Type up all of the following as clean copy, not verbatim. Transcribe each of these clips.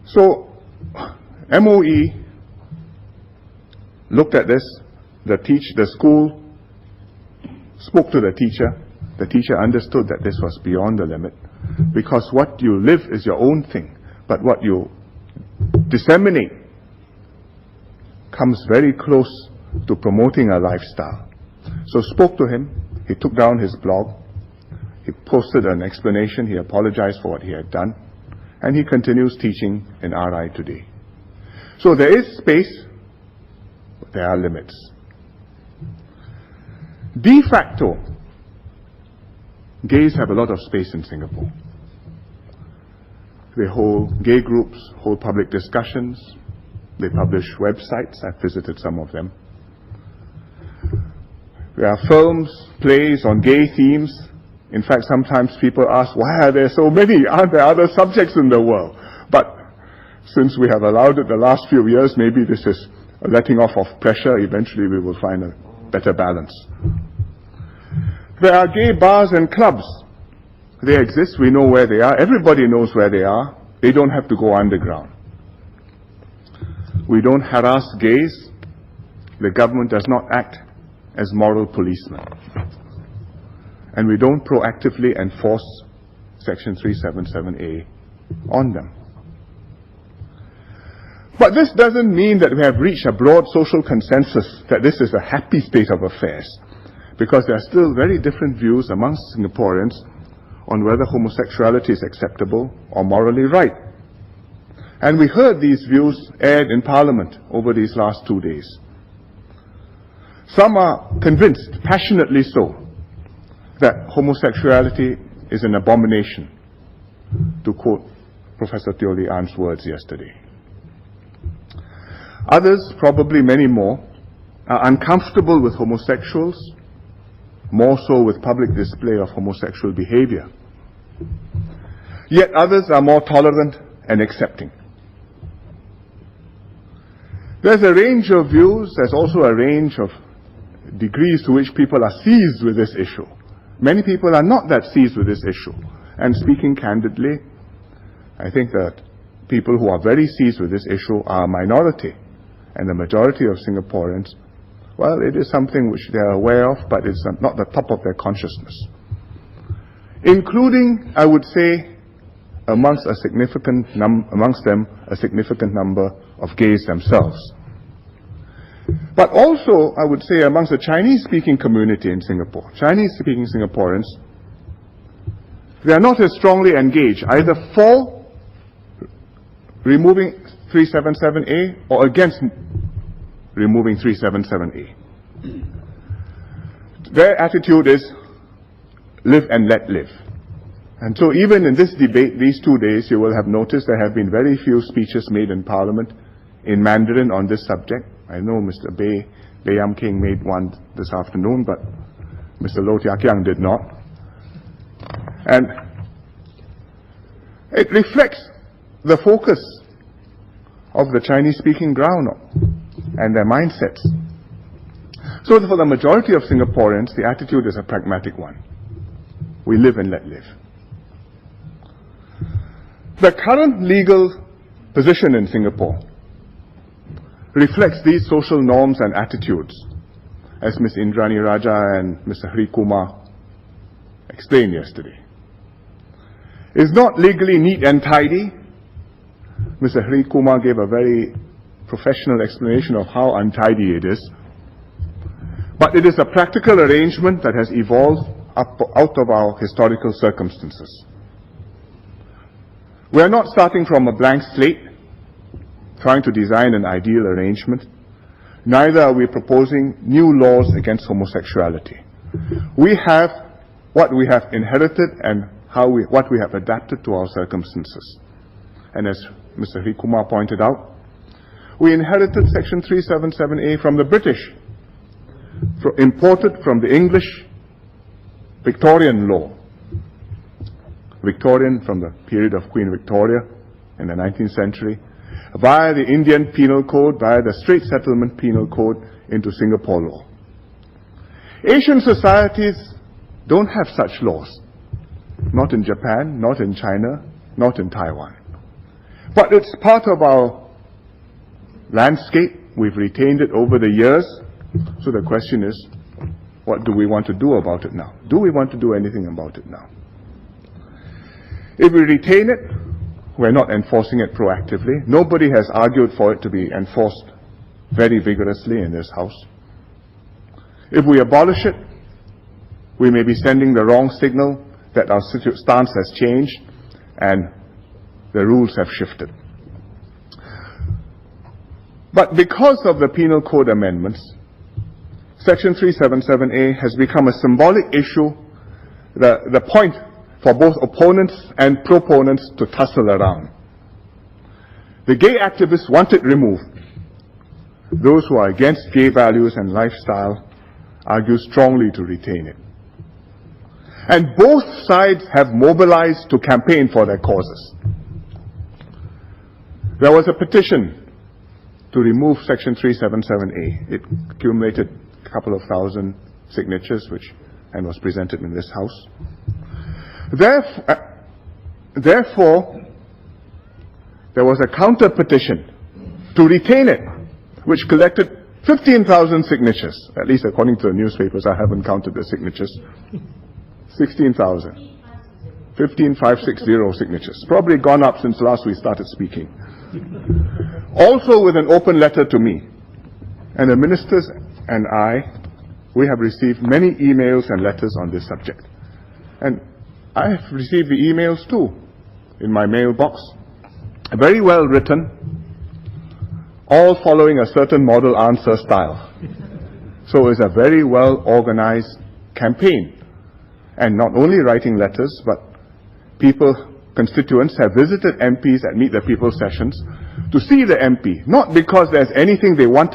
So MOE looked at this, the school spoke to the teacher understood that this was beyond the limit, because what you live is your own thing, but what you disseminate comes very close to promoting a lifestyle. So spoke to him, he took down his blog, he posted an explanation, he apologized for what he had done, and he continues teaching in RI today. So there is space, but there are limits. De facto, gays have a lot of space in Singapore. They hold gay groups, hold public discussions, they publish websites, I've visited some of them. There are films, plays on gay themes. In fact, sometimes people ask, why are there so many? Aren't there other subjects in the world? But since we have allowed it the last few years, maybe this is a letting off of pressure. Eventually we will find a better balance. There are gay bars and clubs. They exist, we know where they are. Everybody knows where they are. They don't have to go underground. We don't harass gays. The government does not act as moral policemen. And we don't proactively enforce Section 377A on them. But this doesn't mean that we have reached a broad social consensus that this is a happy state of affairs, because there are still very different views amongst Singaporeans on whether homosexuality is acceptable or morally right. And we heard these views aired in Parliament over these last 2 days. Some are convinced, passionately so, that homosexuality is an abomination, to quote Professor Teo Lee Ann's words yesterday. Others, probably many more, are uncomfortable with homosexuals, more so with public display of homosexual behavior. Yet others are more tolerant and accepting. There's a range of views, there's also a range of degrees to which people are seized with this issue. Many people are not that seized with this issue. And speaking candidly, I think that people who are very seized with this issue are a minority. And the majority of Singaporeans, well, it is something which they are aware of, but it's not the top of their consciousness. Including, I would say, amongst them, a significant number of gays themselves. But also, I would say, amongst the Chinese-speaking community in Singapore, Chinese-speaking Singaporeans, they are not as strongly engaged either for removing 377A or against removing 377A. Their attitude is live and let live. And so even in this debate, these 2 days, you will have noticed there have been very few speeches made in Parliament in Mandarin on this subject. I know Mr. Bae Yam King made one this afternoon, but Mr. Loh Tia Kiang did not. And it reflects the focus of the Chinese-speaking ground and their mindsets. So for the majority of Singaporeans, the attitude is a pragmatic one. We live and let live. The current legal position in Singapore reflects these social norms and attitudes, as Ms. Indrani Raja and Mr. Hri Kumar explained yesterday. It's not legally neat and tidy. Mr. Hri Kumar gave a very professional explanation of how untidy it is. But it is a practical arrangement that has evolved out of our historical circumstances. We are not starting from a blank slate, trying to design an ideal arrangement. Neither are we proposing new laws against homosexuality. We have what we have inherited and what we have adapted to our circumstances. And as Mr. Hri Kumar pointed out, we inherited Section 377A from the British, imported from the English Victorian law. Victorian from the period of Queen Victoria in the 19th century, via the Indian Penal Code, via the Straight Settlement Penal Code into Singapore law. Asian societies don't have such laws. Not in Japan, not in China, not in Taiwan. But it's part of our landscape. We've retained it over the years. So the question is, what do we want to do about it now? Do we want to do anything about it now? If we retain it, we're not enforcing it proactively. Nobody has argued for it to be enforced very vigorously in this House. If we abolish it, we may be sending the wrong signal that our stance has changed and the rules have shifted. But because of the Penal Code amendments, Section 377A has become a symbolic issue, the point for both opponents and proponents to tussle around. The gay activists want it removed. Those who are against gay values and lifestyle argue strongly to retain it. And both sides have mobilized to campaign for their causes. There was a petition to remove Section 377A. It accumulated a couple of thousand signatures, and was presented in this House. Therefore, there was a counter petition to retain it, which collected 15,000 signatures, at least according to the newspapers. I haven't counted the signatures. 16,000. 15,560 signatures. Probably gone up since last we started speaking. Also with an open letter to me. And the ministers and we have received many emails and letters on this subject. And I have received the emails too, in my mailbox. Very well written, all following a certain model answer style. So it's a very well organized campaign. And not only writing letters, but constituents have visited MPs at Meet the People sessions to see the MP, not because there's anything they want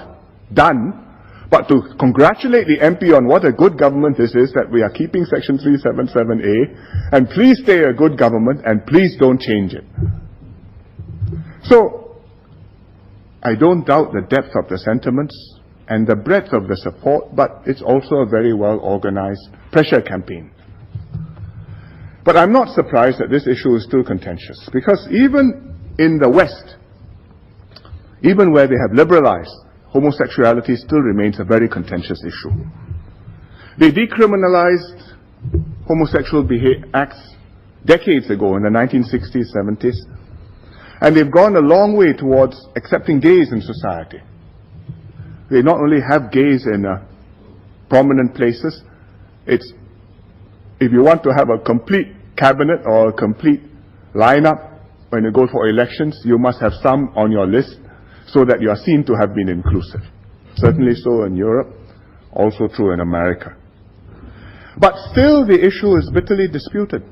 done, but to congratulate the MP on what a good government this is, that we are keeping Section 377A, and please stay a good government, and please don't change it. So, I don't doubt the depth of the sentiments and the breadth of the support, but it's also a very well organized pressure campaign. But I'm not surprised that this issue is still contentious, because even in the West, even where they have liberalized, homosexuality still remains a very contentious issue. They decriminalized homosexual acts decades ago in the 1960s, 70s, and they've gone a long way towards accepting gays in society. They not only have gays in prominent places, if you want to have a complete cabinet or a complete lineup when you go for elections, you must have some on your list so that you are seen to have been inclusive. Certainly so in Europe, also true in America. But still the issue is bitterly disputed.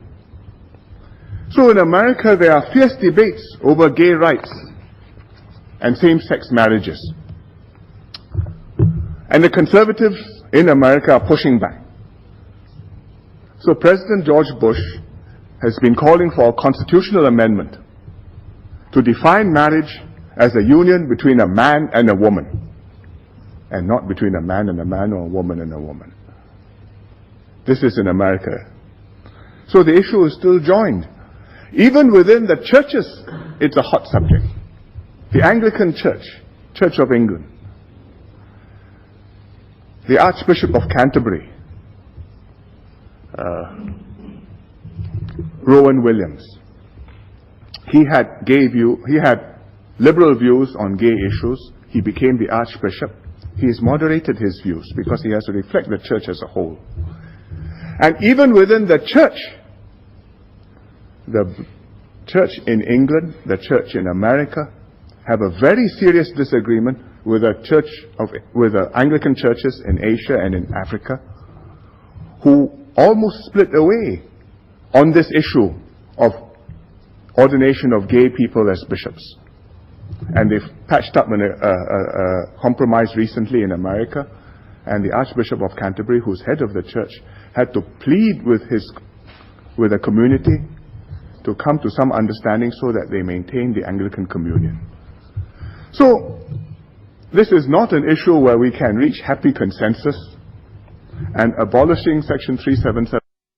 So in America there are fierce debates over gay rights and same-sex marriages. And the conservatives in America are pushing back. So President George Bush has been calling for a constitutional amendment to define marriage as a union between a man and a woman, and not between a man and a man or a woman and a woman. This is in America. So the issue is still joined. Even within the churches, it's a hot subject. The Anglican Church, Church of England, the Archbishop of Canterbury, Rowan Williams, he had liberal views on gay issues. He became the Archbishop. He has moderated his views because he has to reflect the church as a whole. And even within the church in England, the church in America, have a very serious disagreement with the Anglican churches in Asia and in Africa, who almost split away on this issue of ordination of gay people as bishops. And they've patched up a compromise recently in America, and the Archbishop of Canterbury, who's head of the church, had to plead with the community to come to some understanding so that they maintain the Anglican communion. So, this is not an issue where we can reach happy consensus, and abolishing Section 377